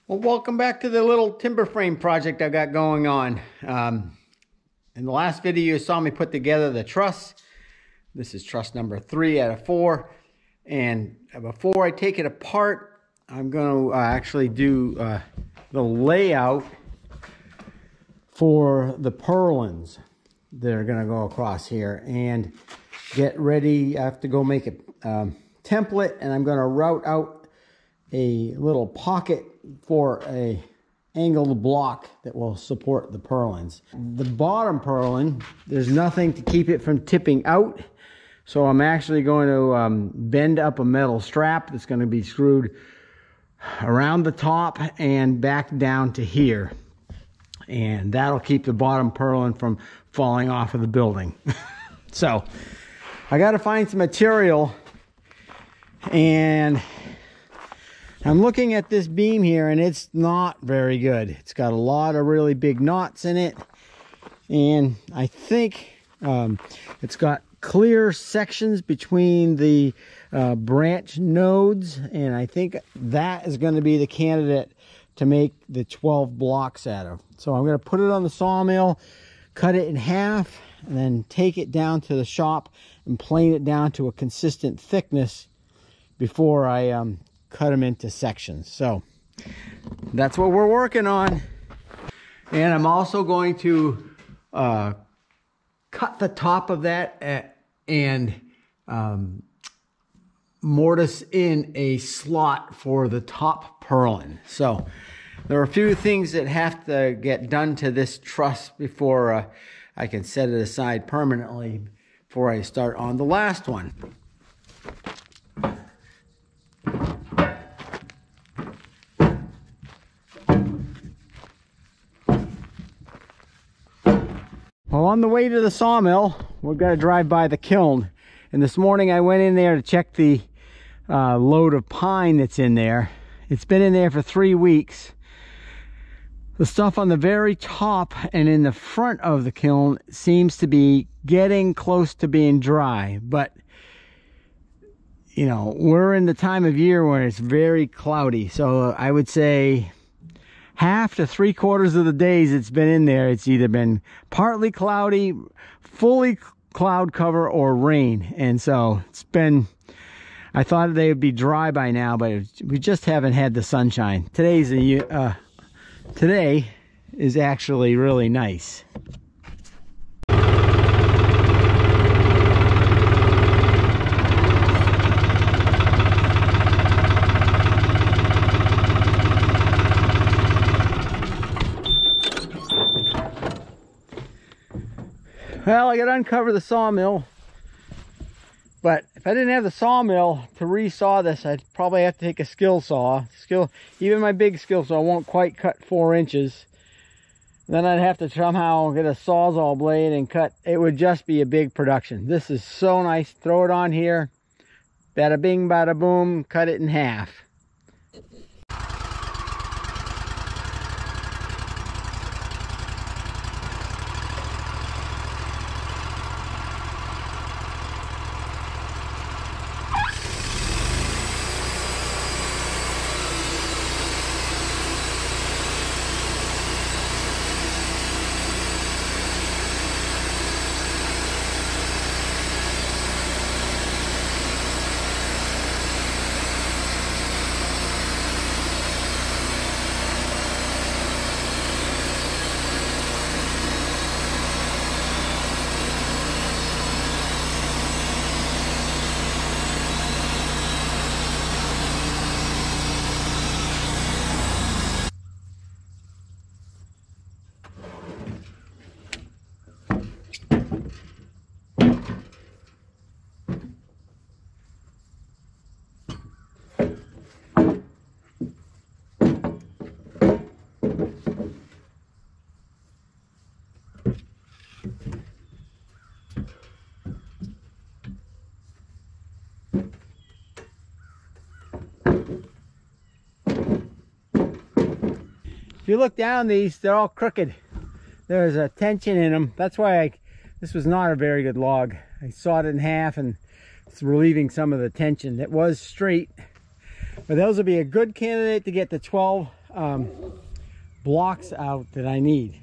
Well, welcome back to the little timber frame project I got going on. In the last video, you saw me put together the truss. This is truss number 3 out of 4. And before I take it apart, I'm going to actually do the layout for the purlins that are going to go across here and get ready. I have to go make a template, and I'm going to route out a little pocket for a angled block that will support the purlins. The bottom purlin, there's nothing to keep it from tipping out, so I'm actually going to bend up a metal strap that's going to be screwed around the top and back down to here, and that'll keep the bottom purlin from falling off of the building. So I got to find some material, and I'm looking at this beam here, and it's not very good. It's got a lot of really big knots in it, and I think it's got clear sections between the branch nodes, and I think that is going to be the candidate to make the 12 blocks out of. So I'm going to put it on the sawmill, cut it in half, and then take it down to the shop and plane it down to a consistent thickness before I cut them into sections. So that's what we're working on. And I'm also going to cut the top of that and mortise in a slot for the top purlin. So there are a few things that have to get done to this truss before I can set it aside permanently before I start on the last one. Well, on the way to the sawmill, we've got to drive by the kiln. And this morning I went in there to check the load of pine that's in there. It's been in there for 3 weeks. The stuff on the very top and in the front of the kiln seems to be getting close to being dry. But, you know, we're in the time of year where it's very cloudy. So I would say half to 3/4 of the days it's been in there, it's either been partly cloudy, fully cloud cover, or rain. And so it's been, I thought they would be dry by now, but we just haven't had the sunshine. Today is actually really nice. Well, I got to uncover the sawmill, but if I didn't have the sawmill to resaw this, I'd probably have to take a skill saw. Even my big skill saw won't quite cut 4 inches. Then I'd have to somehow get a Sawzall blade and cut. It would just be a big production. This is so nice. Throw it on here, bada bing, bada boom, cut it in half. If you look down these, they're all crooked. There's a tension in them. That's why this was not a very good log. I sawed it in half and it's relieving some of the tension. It was straight, but those will be a good candidate to get the 12 blocks out that I need.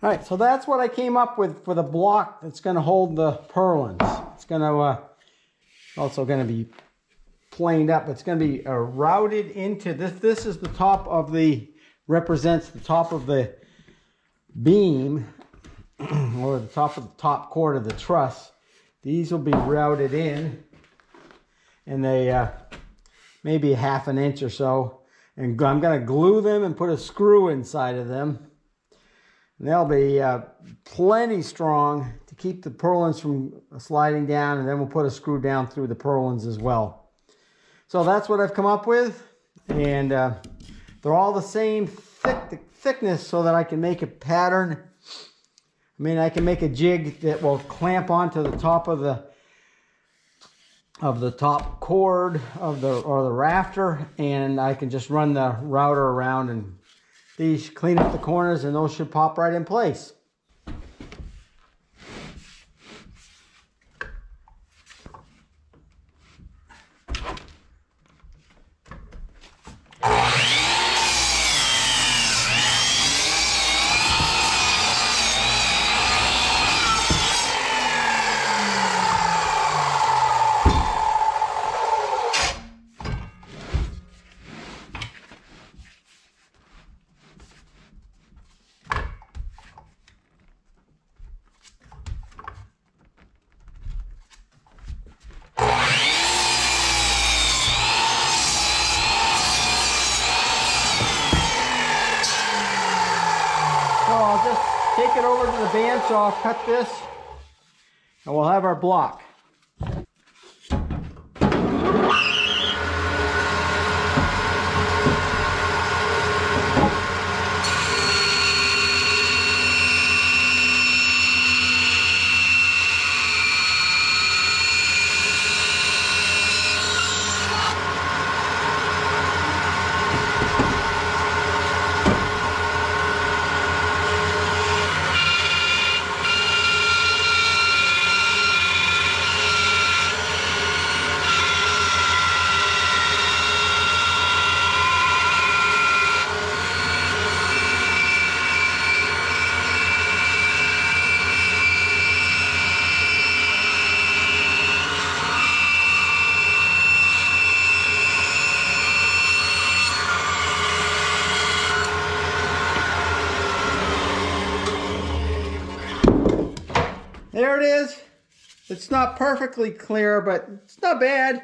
All right, so that's what I came up with for the block that's going to hold the purlins. It's going to also going to be planed up. It's going to be routed into this. This is the top of the, represents the top of the beam or the top of the top cord of the truss. These will be routed in, and they maybe 1/2 an inch or so. And I'm going to glue them and put a screw inside of them. And they'll be plenty strong to keep the purlins from sliding down, and then we'll put a screw down through the purlins as well. So that's what I've come up with, and they're all the same thickness so that I can make a pattern. I mean, I can make a jig that will clamp onto the top of the top cord of the rafter, and I can just run the router around, and these clean up the corners, and those should pop right in place. I'll just take it over to the bandsaw, cut this, and we'll have our block. There it is. It's not perfectly clear, but it's not bad.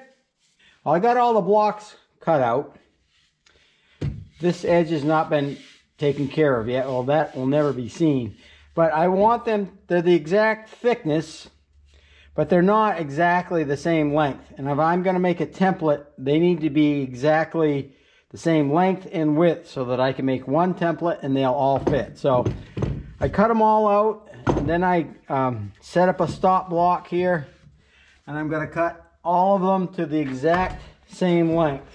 Well, I got all the blocks cut out. This edge has not been taken care of yet. Well, that will never be seen. But I want them, they're the exact thickness, but they're not exactly the same length. And if I'm going to make a template, they need to be exactly the same length and width so that I can make one template and they'll all fit. So I cut them all out, and then I set up a stop block here, and I'm going to cut all of them to the exact same length.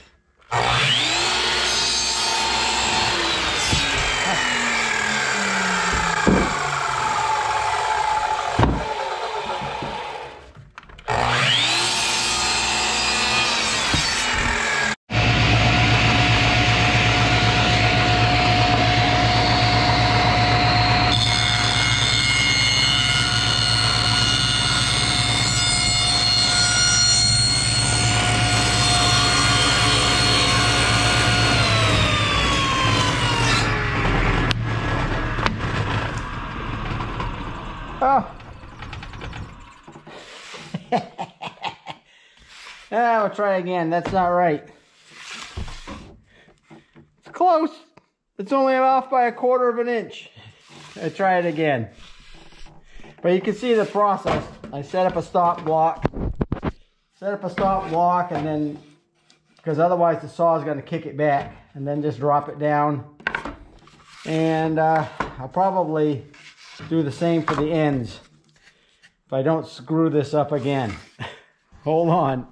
Oh. We'll try again. That's not right. It's close. It's only off by 1/4 of an inch. I'll try it again. But you can see the process. I set up a stop block. And then because otherwise the saw is going to kick it back, and then just drop it down. And I'll probably do the same for the ends if I don't screw this up again. Hold on.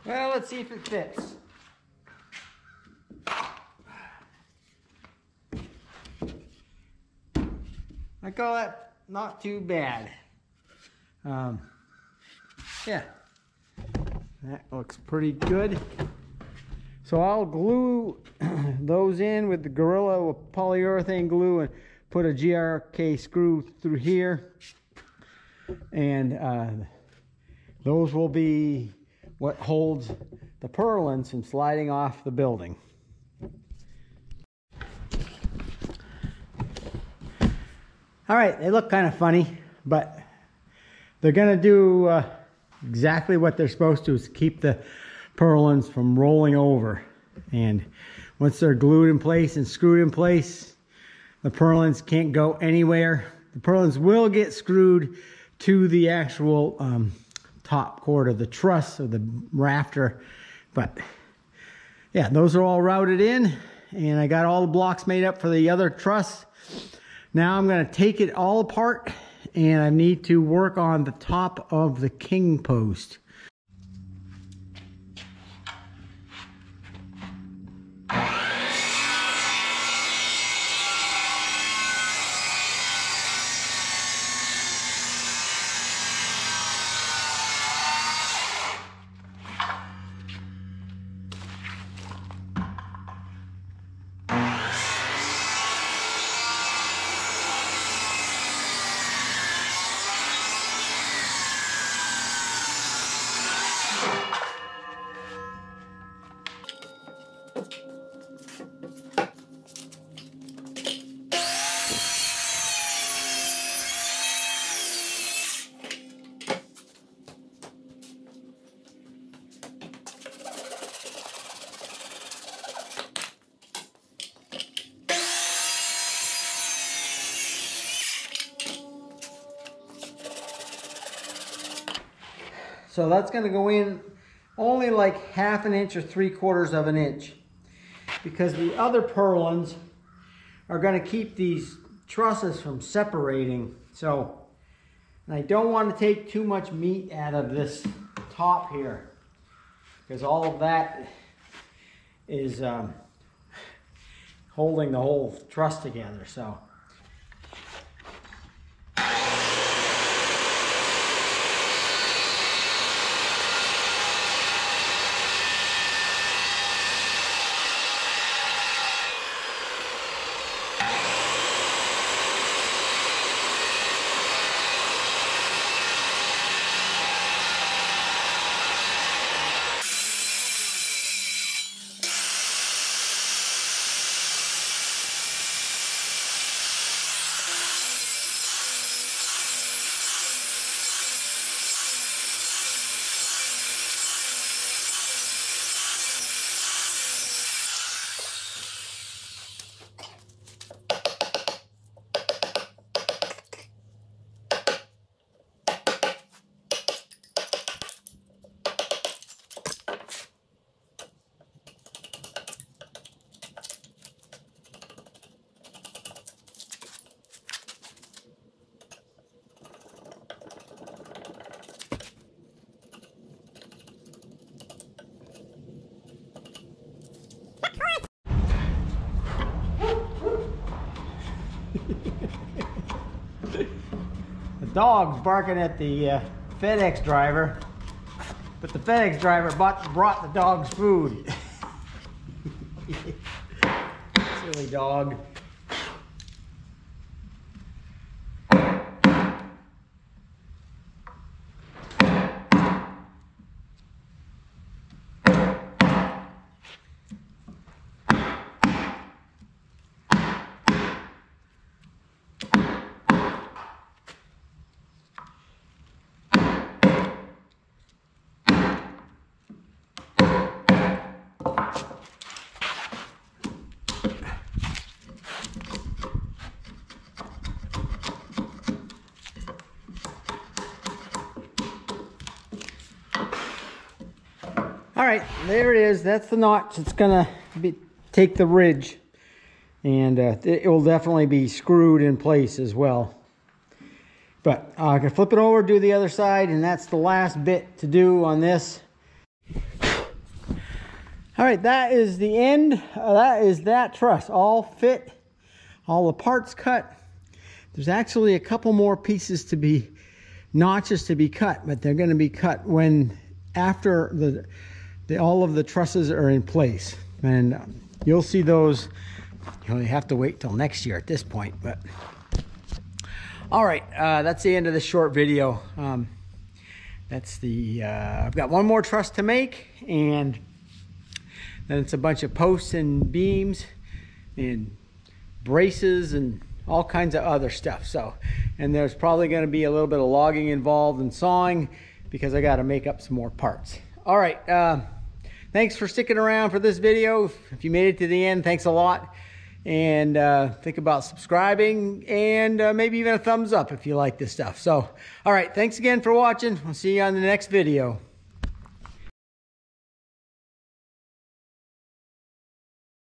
Well, let's see if it fits. I call that not too bad. Yeah, that looks pretty good. So I'll glue those in with the Gorilla polyurethane glue and put a GRK screw through here. And those will be what holds the purlins from sliding off the building. All right, they look kind of funny, but they're gonna do exactly what they're supposed to, is keep the purlins from rolling over. And once they're glued in place and screwed in place, the purlins can't go anywhere. The purlins will get screwed to the actual top cord of the truss or the rafter, but yeah, those are all routed in, and I got all the blocks made up for the other truss. Now I'm going to take it all apart, and I need to work on the top of the king post. So that's going to go in only like 1/2 inch or 3/4 inch, because the other purlins are going to keep these trusses from separating. So, and I don't want to take too much meat out of this top here, because all of that is holding the whole truss together. So Dog's barking at the FedEx driver, but the FedEx driver brought the dog's food. Silly dog. All right, there it is. That's the notch. It's gonna take the ridge, and it will definitely be screwed in place as well. But I can flip it over, do the other side, and that's the last bit to do on this. All right, that is the end. That is that truss, all fit, all the parts cut. There's actually a couple more pieces to be, notches to be cut, but they're gonna be cut when after all of the trusses are in place, and you'll see those. You only have to wait till next year at this point. But all right, that's the end of this short video. That's the I've got one more truss to make, and then it's a bunch of posts and beams and braces and all kinds of other stuff. So, and there's probably going to be a little bit of logging involved and sawing, because I got to make up some more parts. All right, thanks for sticking around for this video. If you made it to the end, thanks a lot. And think about subscribing, and maybe even a thumbs up if you like this stuff. So, all right, thanks again for watching. I'll see you on the next video.